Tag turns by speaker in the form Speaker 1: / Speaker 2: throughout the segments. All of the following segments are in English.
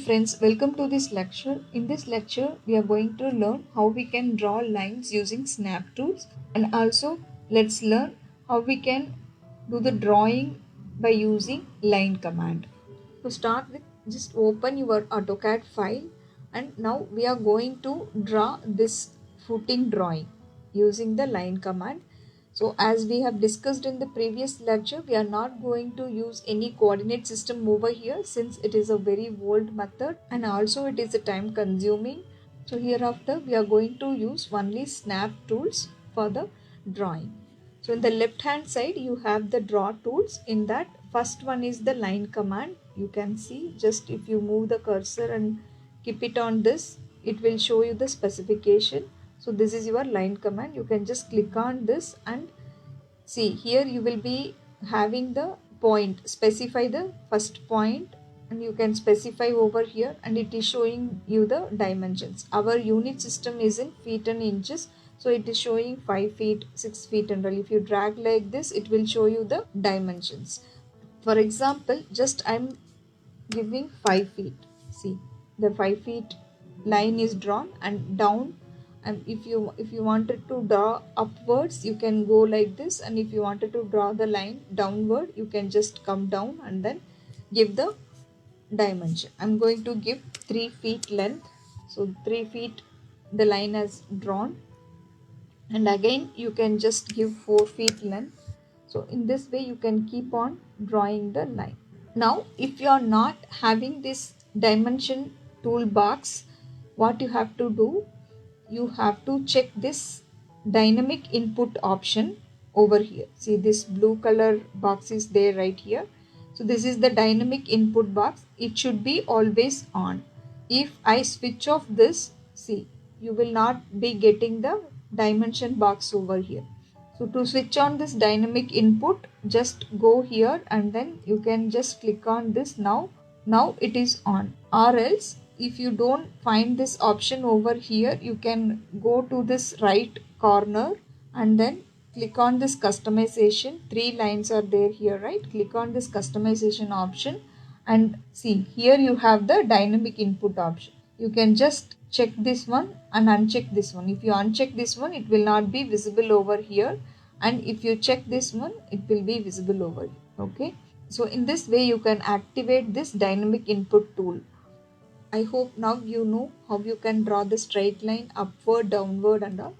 Speaker 1: friends, welcome to this lecture. In this lecture, we are going to learn how we can draw lines using snap tools, and also let's learn how we can do the drawing by using line command. To start with, just open your AutoCAD file, and now we are going to draw this footing drawing using the line command. So as we have discussed in the previous lecture, we are not going to use any coordinate system over here since it is a very old method and also it is a time consuming. So hereafter we are going to use only snap tools for the drawing. So in the left hand side you have the draw tools. In that, first one is the line command. You can see, just if you move the cursor and keep it on this, it will show you the specification. So this is your line command. You can just click on this and see here you will be having the point, specify the first point, and you can specify over here and it is showing you the dimensions. Our unit system is in feet and inches, so it is showing 5 feet, 6 feet and all. If you drag like this, it will show you the dimensions. For example, just I'm giving 5 feet. See, the 5 feet line is drawn and down, and if you wanted to draw upwards you can go like this, and if you wanted to draw the line downward you can just come down and then give the dimension. I'm going to give 3 feet length, so 3 feet the line has drawn, and again you can just give 4 feet length. So in this way you can keep on drawing the line. Now if you are not having this dimension toolbox, what you have to do, you have to check this dynamic input option over here. See, this blue color box is there right here. So this is the dynamic input box. It should be always on. If I switch off this, see, you will not be getting the dimension box over here. So to switch on this dynamic input, just go here and then you can just click on this. Now it is on. Or else if you don't find this option over here, you can go to this right corner and then click on this customization. 3 lines are there here, right? Click on this customization option and see, here you have the dynamic input option. You can just check this one and uncheck this one. If you uncheck this one, it will not be visible over here, and if you check this one, it will be visible over here. Okay, so in this way you can activate this dynamic input tool. I hope now you know how you can draw the straight line upward, downward and all.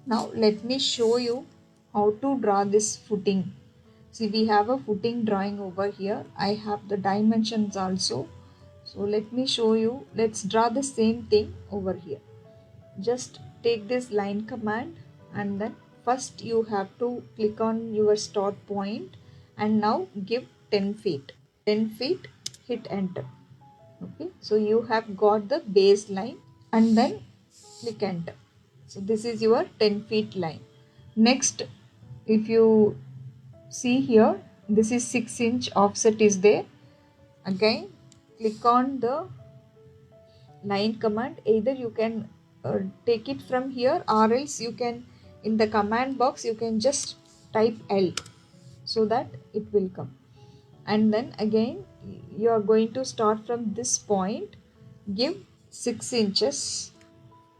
Speaker 1: Now let me show you how to draw this footing. See, we have a footing drawing over here. I have the dimensions also. So let me show you. Let's draw the same thing over here. Just take this line command and then first you have to click on your start point and now give 10 feet. 10 feet, hit enter. Okay, so you have got the baseline and then click enter. So this is your 10 feet line. Next, if you see here, this is 6-inch offset is there. Again, click on the line command. Either you can take it from here or else you can, in the command box, you can just type L so that it will come. And then again, you are going to start from this point, give 6 inches.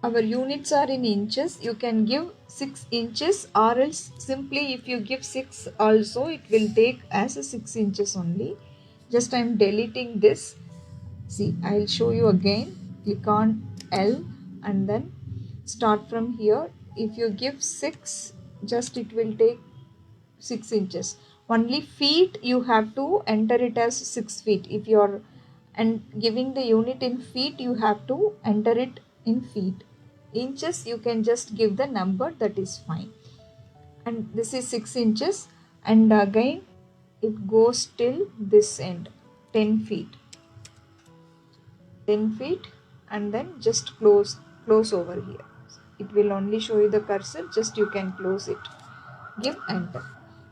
Speaker 1: Our units are in inches. You can give 6 inches or else simply if you give 6 also, it will take as a 6 inches only. Just I am deleting this. See, I will show you again. Click on L and then start from here. If you give 6, just it will take 6 inches. Only feet you have to enter it as 6 feet. If you are giving the unit in feet, you have to enter it in feet. Inches you can just give the number, that is fine. And this is 6 inches, and again it goes till this end, 10 feet. 10 feet and then just close over here. It will only show you the cursor, just you can close it. Give enter.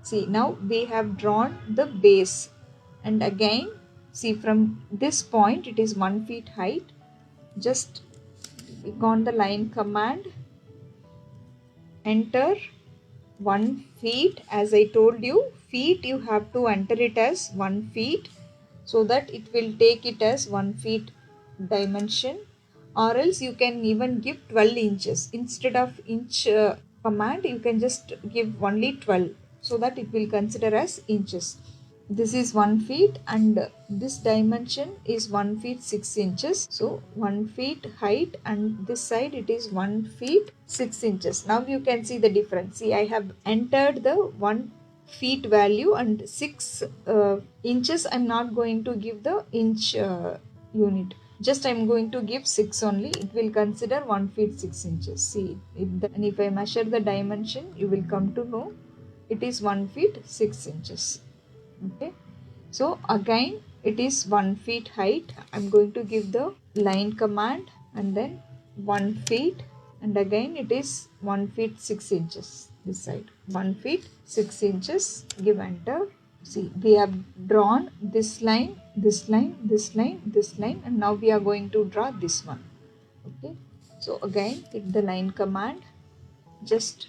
Speaker 1: See, now we have drawn the base, and again see, from this point it is 1 feet height. Just click on the line command, enter 1 feet. As I told you, feet you have to enter it as 1 feet so that it will take it as 1 feet dimension, or else you can even give 12 inches. Instead of inch command, you can just give only 12, so that it will consider as inches. This is 1 feet and this dimension is 1 feet 6 inches. So 1 feet height and this side it is 1 feet 6 inches. Now you can see the difference. See, I have entered the 1 feet value and 6 inches. I'm not going to give the inch unit. Just I'm going to give 6 only. It will consider 1 feet 6 inches. See, and if I measure the dimension, you will come to know it is 1 feet 6 inches. Okay, so again it is 1 feet height. I'm going to give the line command and then 1 feet, and again it is 1 feet 6 inches. This side 1 feet 6 inches. Give enter. See, we have drawn this line, this line, this line, this line, and now we are going to draw this one. Okay, so again hit the line command. Just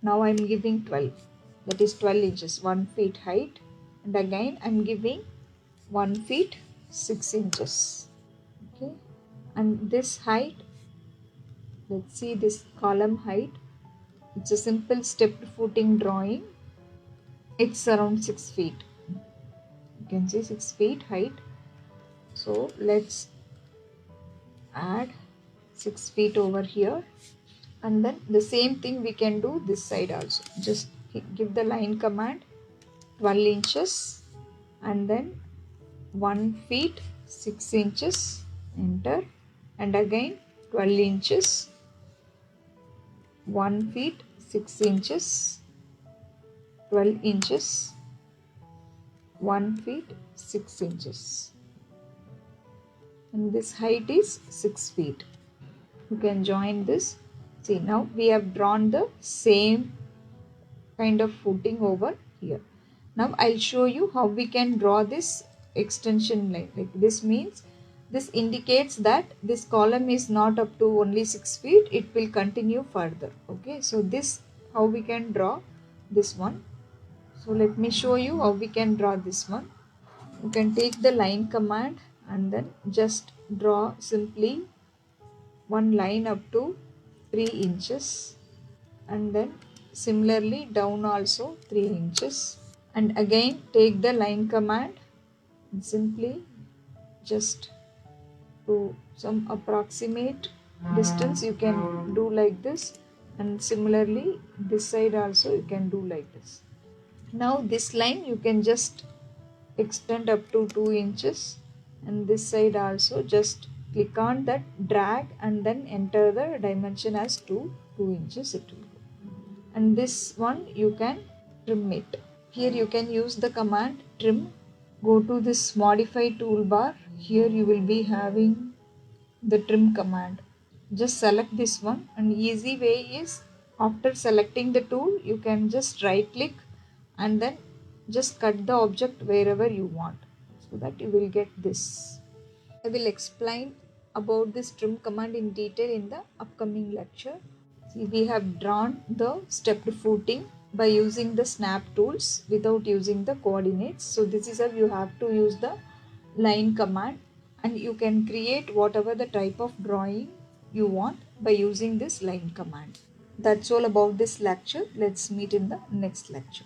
Speaker 1: now I'm giving 12, that is 12 inches, 1 feet height, and again I'm giving 1 feet 6 inches. Okay, and this height, let's see this column height. It's a simple stepped footing drawing. It's around 6 feet. You can see 6 feet height. So let's add 6 feet over here, and then the same thing we can do this side also. Just give the line command, 12 inches and then 1 feet 6 inches, enter, and again 12 inches, 1 feet 6 inches, 12 inches, 1 feet 6 inches, and this height is 6 feet. You can join this. See, now we have drawn the same kind of footing over here. Now I'll show you how we can draw this extension line. Like this means this indicates that this column is not up to only 6 feet, it will continue further. Okay, so this how we can draw this one. So let me show you how we can draw this one. You can take the line command and then just draw simply one line up to 3 inches, and then similarly down also 3 inches, and again take the line command and simply just to some approximate distance you can do like this, and similarly this side also you can do like this. Now this line you can just extend up to 2 inches, and this side also just click on that, drag, and then enter the dimension as 2 inches it will go. And this one you can trim it. Here you can use the command trim. Go to this modify toolbar. Here you will be having the trim command. Just select this one, and easy way is after selecting the tool you can just right click and then just cut the object wherever you want, so that you will get this. I will explain about this trim command in detail in the upcoming lecture. See, we have drawn the stepped footing by using the snap tools without using the coordinates. So this is how you have to use the line command, and you can create whatever the type of drawing you want by using this line command. That's all about this lecture. Let's meet in the next lecture.